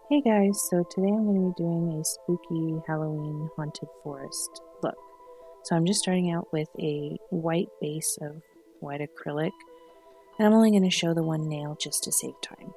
Hey guys, so today I'm going to be doing a spooky Halloween haunted forest look. So I'm just starting out with a white base of white acrylic, and I'm only going to show the one nail just to save time.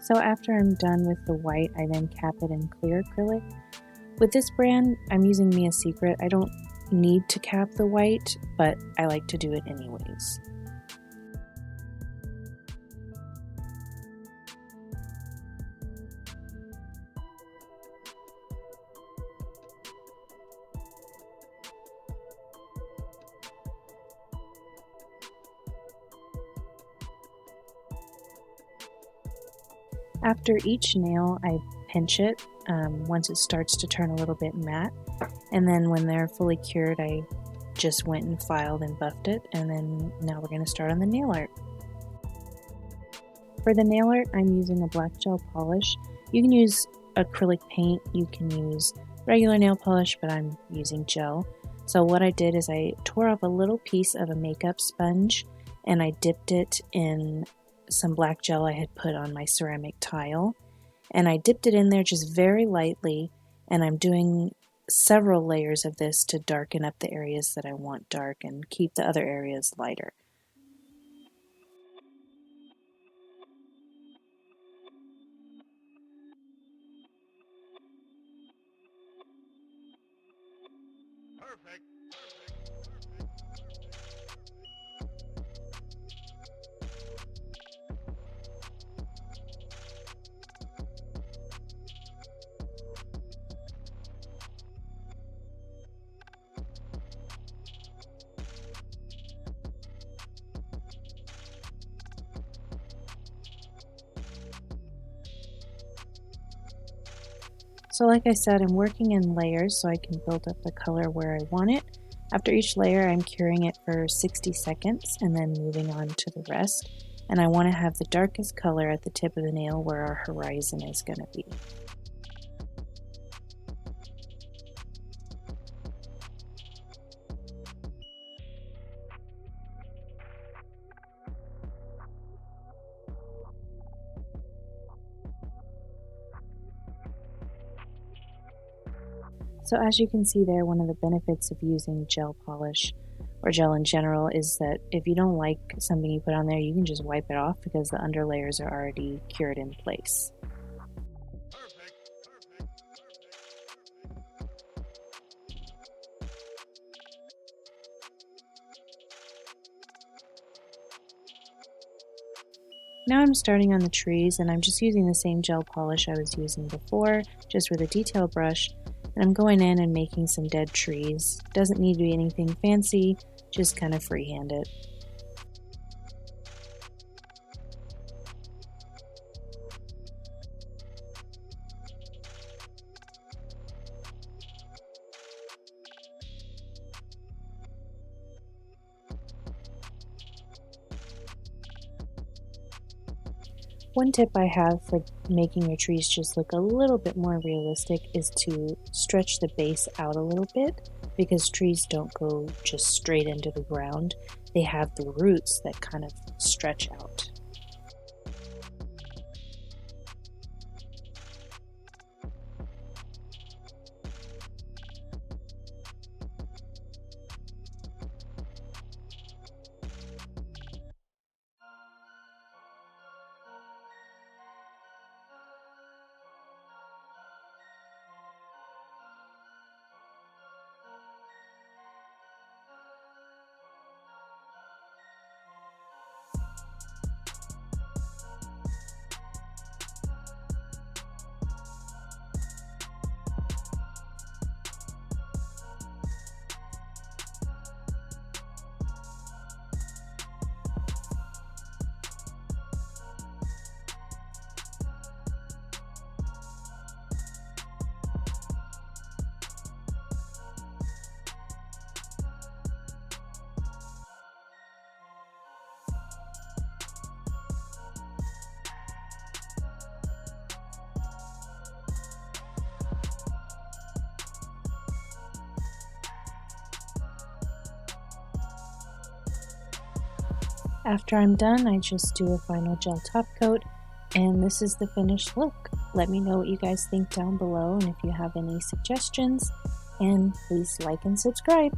So after I'm done with the white, I then cap it in clear acrylic. With this brand, I'm using Mia Secret. I don't need to cap the white, but I like to do it anyways. After each nail, I pinch it once it starts to turn a little bit matte, and then when they're fully cured, I just went and filed and buffed it, and then now we're going to start on the nail art. For the nail art, I'm using a black gel polish. You can use acrylic paint, you can use regular nail polish, but I'm using gel. So what I did is I tore off a little piece of a makeup sponge and I dipped it in some black gel I had put on my ceramic tile. And I dipped it in there just very lightly, and I'm doing several layers of this to darken up the areas that I want dark and keep the other areas lighter. Perfect. So like I said, I'm working in layers so I can build up the color where I want it. After each layer, I'm curing it for 60 seconds and then moving on to the rest. And I want to have the darkest color at the tip of the nail where our horizon is going to be. So as you can see there, one of the benefits of using gel polish or gel in general is that if you don't like something you put on there, you can just wipe it off because the underlayers are already cured in place. Now I'm starting on the trees, and I'm just using the same gel polish I was using before, just with a detail brush, and I'm going in and making some dead trees. Doesn't need to be anything fancy, just kind of freehand it. One tip I have for making your trees just look a little bit more realistic is to stretch the base out a little bit, because trees don't go just straight into the ground. They have the roots that kind of stretch out. After I'm done, I just do a final gel top coat, and this is the finished look. Let me know what you guys think down below, and if you have any suggestions, and please like and subscribe.